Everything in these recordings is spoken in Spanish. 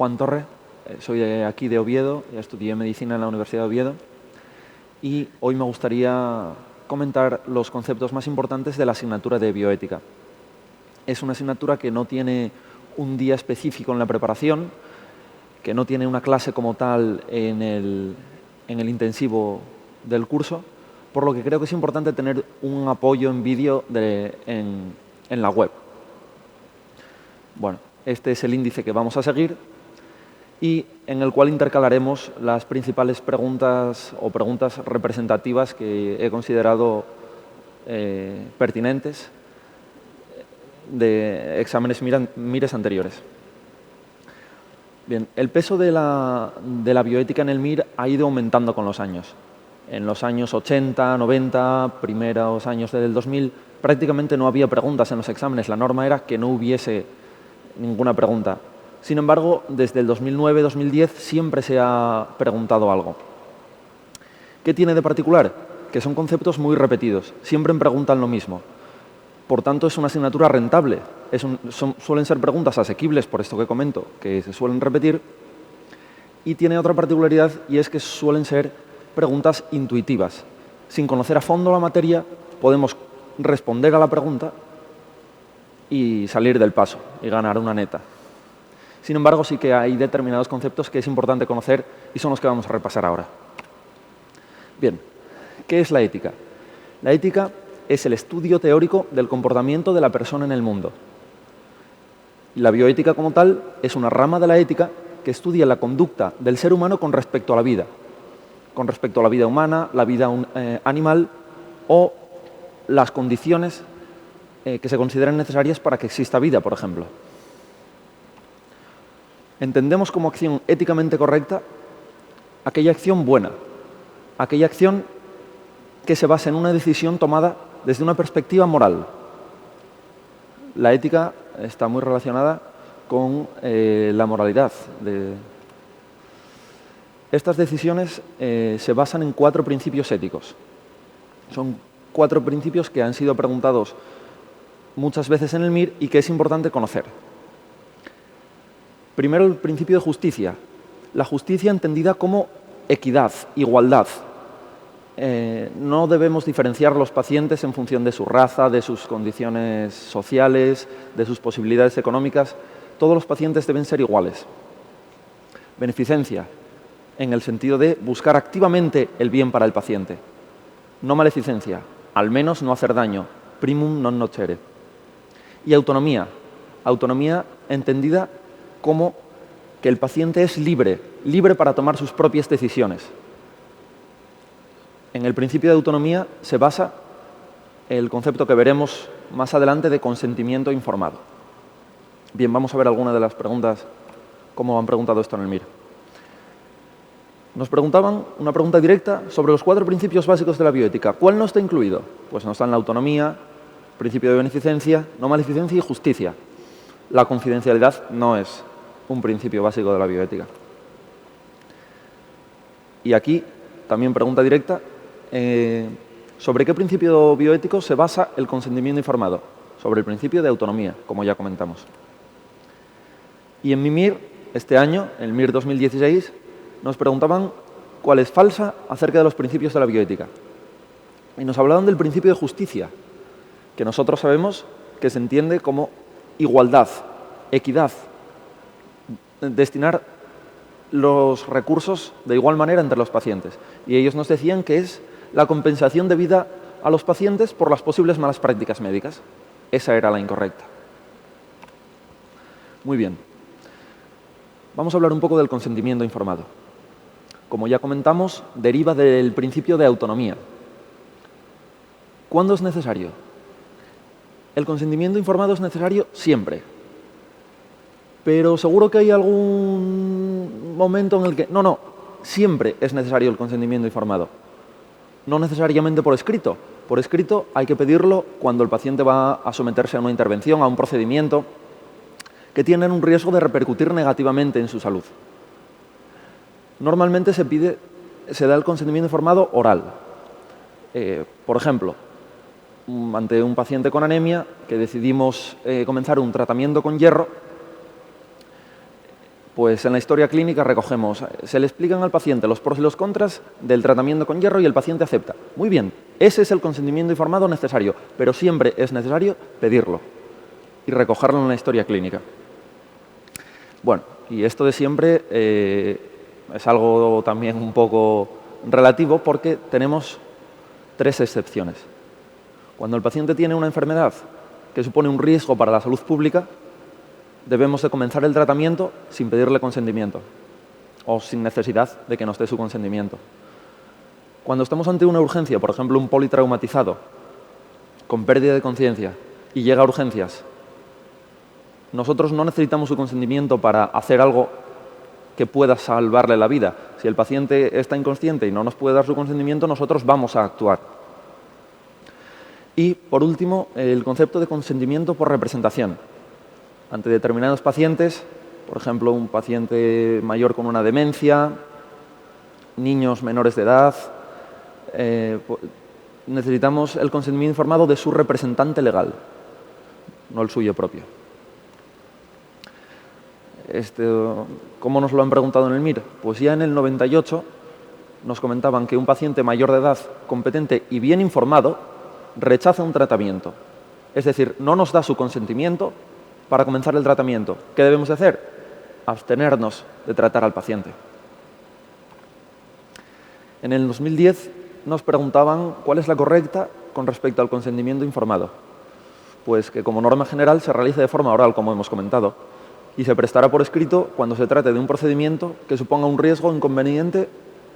Juan Torre, soy de aquí de Oviedo, ya estudié medicina en la Universidad de Oviedo y hoy me gustaría comentar los conceptos más importantes de la asignatura de bioética. Es una asignatura que no tiene un día específico en la preparación, que no tiene una clase como tal en el intensivo del curso, por lo que creo que es importante tener un apoyo en vídeo en la web. Bueno, este es el índice que vamos a seguir y en el cual intercalaremos las principales preguntas o preguntas representativas que he considerado pertinentes de exámenes MIRES anteriores. Bien, el peso de la bioética en el MIR ha ido aumentando con los años. En los años 80, 90, primeros años del 2000, prácticamente no había preguntas en los exámenes. La norma era que no hubiese ninguna pregunta. Sin embargo, desde el 2009-2010 siempre se ha preguntado algo. ¿Qué tiene de particular? Que son conceptos muy repetidos. Siempre preguntan lo mismo. Por tanto, es una asignatura rentable. Suelen ser preguntas asequibles, por esto que comento, que se suelen repetir. Y tiene otra particularidad, y es que suelen ser preguntas intuitivas. Sin conocer a fondo la materia, podemos responder a la pregunta y salir del paso y ganar una neta. Sin embargo, sí que hay determinados conceptos que es importante conocer y son los que vamos a repasar ahora. Bien, ¿qué es la ética? La ética es el estudio teórico del comportamiento de la persona en el mundo. La bioética como tal es una rama de la ética que estudia la conducta del ser humano con respecto a la vida humana, la vida animal o las condiciones que se consideran necesarias para que exista vida, por ejemplo. Entendemos como acción éticamente correcta aquella acción buena, aquella acción que se basa en una decisión tomada desde una perspectiva moral. La ética está muy relacionada con la moralidad. Estas decisiones se basan en 4 principios éticos. Son 4 principios que han sido preguntados muchas veces en el MIR y que es importante conocer. Primero, el principio de justicia. La justicia entendida como equidad, igualdad. No debemos diferenciar a los pacientes en función de su raza, de sus condiciones sociales, de sus posibilidades económicas. Todos los pacientes deben ser iguales. Beneficencia, en el sentido de buscar activamente el bien para el paciente. No maleficencia, al menos no hacer daño. Primum non nocere. Y autonomía. Autonomía entendida como que el paciente es libre para tomar sus propias decisiones. En el principio de autonomía se basa el concepto que veremos más adelante de consentimiento informado. Bien, vamos a ver algunas de las preguntas, cómo han preguntado esto en el MIR. Nos preguntaban una pregunta directa sobre los 4 principios básicos de la bioética. ¿Cuál no está incluido? Pues no están la autonomía, principio de beneficencia, no maleficencia y justicia. La confidencialidad no es un principio básico de la bioética. Y aquí, también pregunta directa, ¿sobre qué principio bioético se basa el consentimiento informado? Sobre el principio de autonomía, como ya comentamos. Y en mi MIR, este año, el MIR 2016, nos preguntaban cuál es falsa acerca de los principios de la bioética. Y nos hablaban del principio de justicia, que nosotros sabemos que se entiende como igualdad, equidad, destinar los recursos de igual manera entre los pacientes. Y ellos nos decían que es la compensación debida a los pacientes por las posibles malas prácticas médicas. Esa era la incorrecta. Muy bien. Vamos a hablar un poco del consentimiento informado. Como ya comentamos, deriva del principio de autonomía. ¿Cuándo es necesario? El consentimiento informado es necesario siempre. Pero seguro que hay algún momento en el que... No, siempre es necesario el consentimiento informado. No necesariamente por escrito. Por escrito hay que pedirlo cuando el paciente va a someterse a una intervención, a un procedimiento que tienen un riesgo de repercutir negativamente en su salud. Normalmente se da el consentimiento informado oral. Por ejemplo, ante un paciente con anemia que decidimos comenzar un tratamiento con hierro, Pues en la historia clínica recogemos, se le explican al paciente los pros y los contras del tratamiento con hierro y el paciente acepta. Muy bien, ese es el consentimiento informado necesario, pero siempre es necesario pedirlo y recogerlo en la historia clínica. Bueno, y esto de siempre es algo también un poco relativo porque tenemos 3 excepciones. Cuando el paciente tiene una enfermedad que supone un riesgo para la salud pública, debemos de comenzar el tratamiento sin pedirle consentimiento o sin necesidad de que nos dé su consentimiento. Cuando estamos ante una urgencia, por ejemplo, un politraumatizado con pérdida de conciencia y llega a urgencias, nosotros no necesitamos su consentimiento para hacer algo que pueda salvarle la vida. Si el paciente está inconsciente y no nos puede dar su consentimiento, nosotros vamos a actuar. Y, por último, el concepto de consentimiento por representación. Ante determinados pacientes, por ejemplo, un paciente mayor con una demencia, niños menores de edad, necesitamos el consentimiento informado de su representante legal, no el suyo propio. ¿Cómo nos lo han preguntado en el MIR? Pues ya en el 98 nos comentaban que un paciente mayor de edad, competente y bien informado, rechaza un tratamiento. Es decir, no nos da su consentimiento para comenzar el tratamiento. ¿Qué debemos hacer? Abstenernos de tratar al paciente. En el 2010 nos preguntaban cuál es la correcta con respecto al consentimiento informado. Pues que como norma general se realice de forma oral, como hemos comentado, y se prestará por escrito cuando se trate de un procedimiento que suponga un riesgo o inconveniente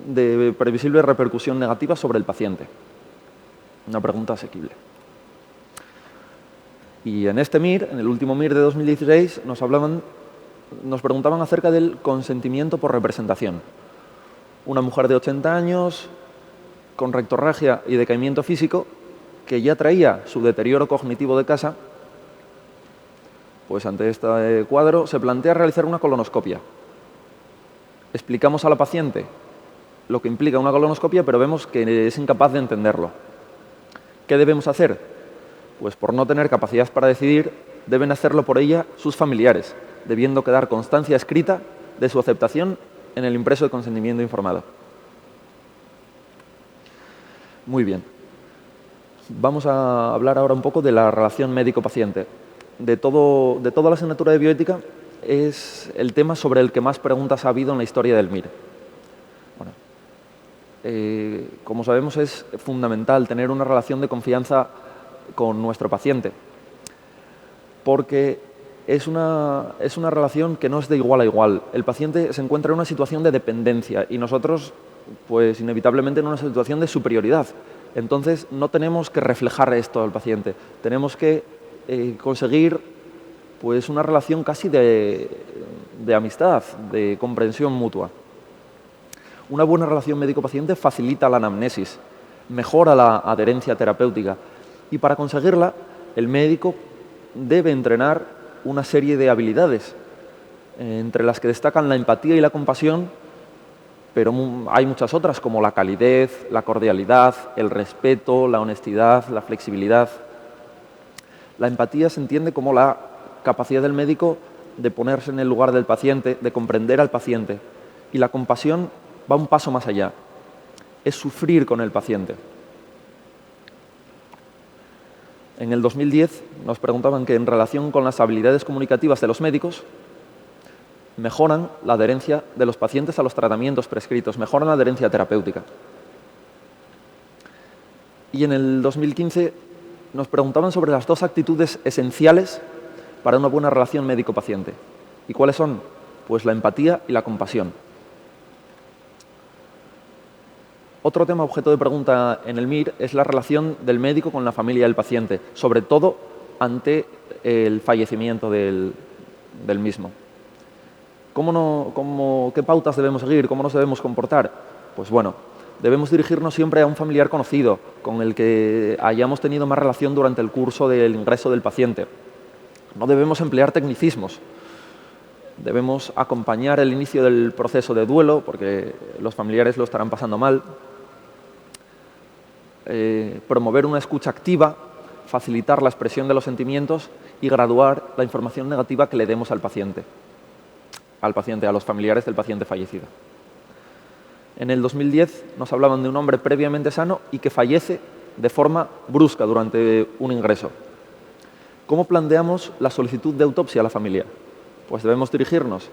de previsible repercusión negativa sobre el paciente. Una pregunta asequible. Y en este MIR, en el último MIR de 2016, nos preguntaban acerca del consentimiento por representación. Una mujer de 80 años, con rectorragia y decaimiento físico, que ya traía su deterioro cognitivo de casa, pues ante este cuadro se plantea realizar una colonoscopia. Explicamos a la paciente lo que implica una colonoscopia, pero vemos que es incapaz de entenderlo. ¿Qué debemos hacer? Pues por no tener capacidad para decidir, deben hacerlo por ella sus familiares, debiendo quedar constancia escrita de su aceptación en el impreso de consentimiento informado. Muy bien. Vamos a hablar ahora un poco de la relación médico-paciente. De toda la asignatura de bioética es el tema sobre el que más preguntas ha habido en la historia del MIR. Bueno, como sabemos, es fundamental tener una relación de confianza con nuestro paciente, porque es una relación que no es de igual a igual. El paciente se encuentra en una situación de dependencia y nosotros, pues inevitablemente, en una situación de superioridad. Entonces, no tenemos que reflejar esto al paciente. Tenemos que conseguir pues, una relación casi de amistad, de comprensión mutua. Una buena relación médico-paciente facilita la anamnesis, mejora la adherencia terapéutica y para conseguirla el médico debe entrenar una serie de habilidades, entre las que destacan la empatía y la compasión, pero hay muchas otras como la calidez, la cordialidad, el respeto, la honestidad, la flexibilidad. La empatía se entiende como la capacidad del médico de ponerse en el lugar del paciente, de comprender al paciente. Y la compasión va un paso más allá. Es sufrir con el paciente. En el 2010 nos preguntaban que en relación con las habilidades comunicativas de los médicos, mejoran la adherencia de los pacientes a los tratamientos prescritos, mejoran la adherencia terapéutica. Y en el 2015 nos preguntaban sobre las 2 actitudes esenciales para una buena relación médico-paciente. ¿Y cuáles son? Pues la empatía y la compasión. Otro tema objeto de pregunta en el MIR es la relación del médico con la familia del paciente, sobre todo ante el fallecimiento del mismo. ¿Qué pautas debemos seguir? ¿Cómo nos debemos comportar? Pues bueno, debemos dirigirnos siempre a un familiar conocido, con el que hayamos tenido más relación durante el curso del ingreso del paciente. No debemos emplear tecnicismos. Debemos acompañar el inicio del proceso de duelo, porque los familiares lo estarán pasando mal. Promover una escucha activa, facilitar la expresión de los sentimientos y graduar la información negativa que le demos al paciente. al paciente, a los familiares del paciente fallecido. En el 2010 nos hablaban de un hombre previamente sano y que fallece de forma brusca durante un ingreso. ¿Cómo planteamos la solicitud de autopsia a la familia? Pues debemos dirigirnos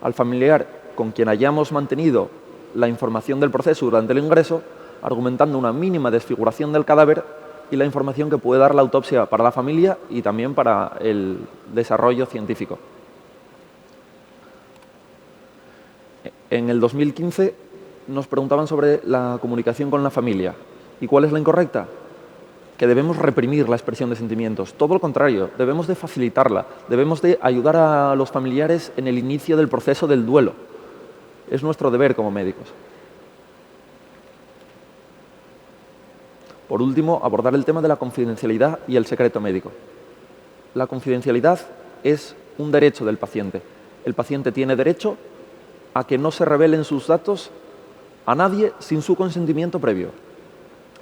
al familiar con quien hayamos mantenido la información del proceso durante el ingreso, argumentando una mínima desfiguración del cadáver y la información que puede dar la autopsia para la familia y también para el desarrollo científico. En el 2015 nos preguntaban sobre la comunicación con la familia. ¿Y cuál es la incorrecta? Que debemos reprimir la expresión de sentimientos. Todo lo contrario, debemos de facilitarla, debemos de ayudar a los familiares en el inicio del proceso del duelo. Es nuestro deber como médicos. Por último, abordar el tema de la confidencialidad y el secreto médico. La confidencialidad es un derecho del paciente. El paciente tiene derecho a que no se revelen sus datos a nadie sin su consentimiento previo.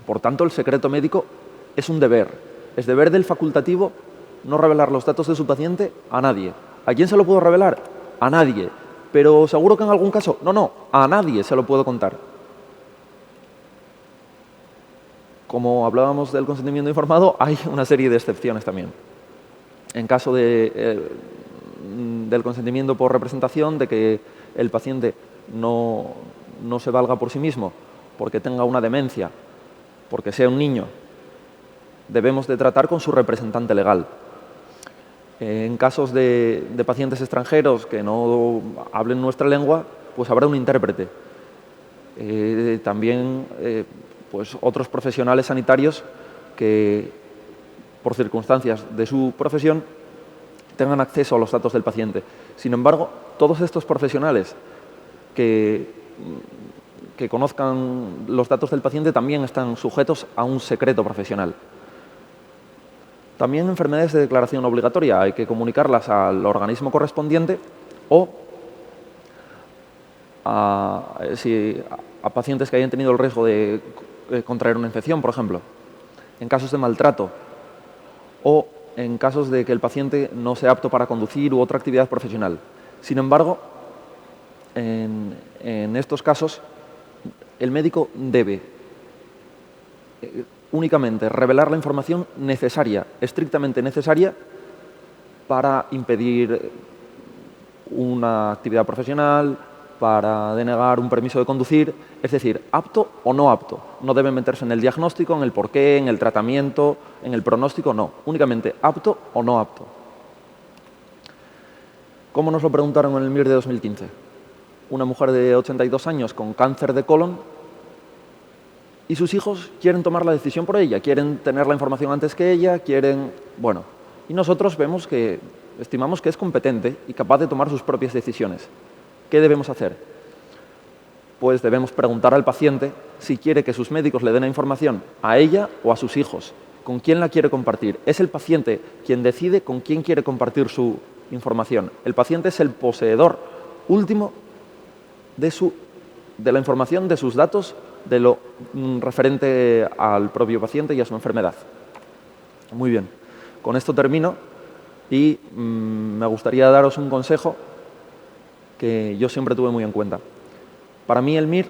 Por tanto, el secreto médico es un deber. Es deber del facultativo no revelar los datos de su paciente a nadie. ¿A quién se lo puedo revelar? A nadie. Pero seguro que en algún caso, no, a nadie se lo puedo contar. Como hablábamos del consentimiento informado, hay una serie de excepciones también. En caso del consentimiento por representación, de que el paciente no se valga por sí mismo, porque tenga una demencia, porque sea un niño, debemos de tratar con su representante legal. En casos de pacientes extranjeros que no hablen nuestra lengua, pues habrá un intérprete. También pues otros profesionales sanitarios que, por circunstancias de su profesión, tengan acceso a los datos del paciente. Sin embargo, todos estos profesionales que conozcan los datos del paciente también están sujetos a un secreto profesional. También enfermedades de declaración obligatoria, hay que comunicarlas al organismo correspondiente o a pacientes que hayan tenido el riesgo de contraer una infección, por ejemplo, en casos de maltrato o en casos de que el paciente no sea apto para conducir u otra actividad profesional. Sin embargo, en estos casos, el médico debe únicamente revelar la información necesaria, estrictamente necesaria, para impedir una actividad profesional, para denegar un permiso de conducir, es decir, apto o no apto. No debe meterse en el diagnóstico, en el porqué, en el tratamiento, en el pronóstico, no. Únicamente apto o no apto. ¿Cómo nos lo preguntaron en el MIR de 2015? Una mujer de 82 años con cáncer de colon y sus hijos quieren tomar la decisión por ella, quieren tener la información antes que ella, y nosotros estimamos que es competente y capaz de tomar sus propias decisiones. ¿Qué debemos hacer? Pues debemos preguntar al paciente si quiere que sus médicos le den la información a ella o a sus hijos. ¿Con quién la quiere compartir? Es el paciente quien decide con quién quiere compartir su información. El paciente es el poseedor último de la información, de sus datos, de lo referente al propio paciente y a su enfermedad. Muy bien. Con esto termino y me gustaría daros un consejo que yo siempre tuve muy en cuenta. Para mí el MIR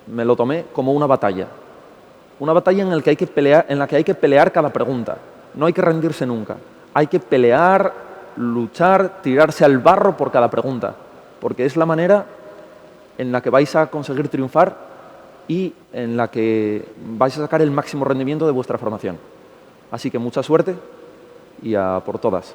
me lo tomé como una batalla en la que hay que pelear cada pregunta. No hay que rendirse nunca. Hay que pelear, luchar, tirarse al barro por cada pregunta, porque es la manera en la que vais a conseguir triunfar y en la que vais a sacar el máximo rendimiento de vuestra formación. Así que mucha suerte y a por todas.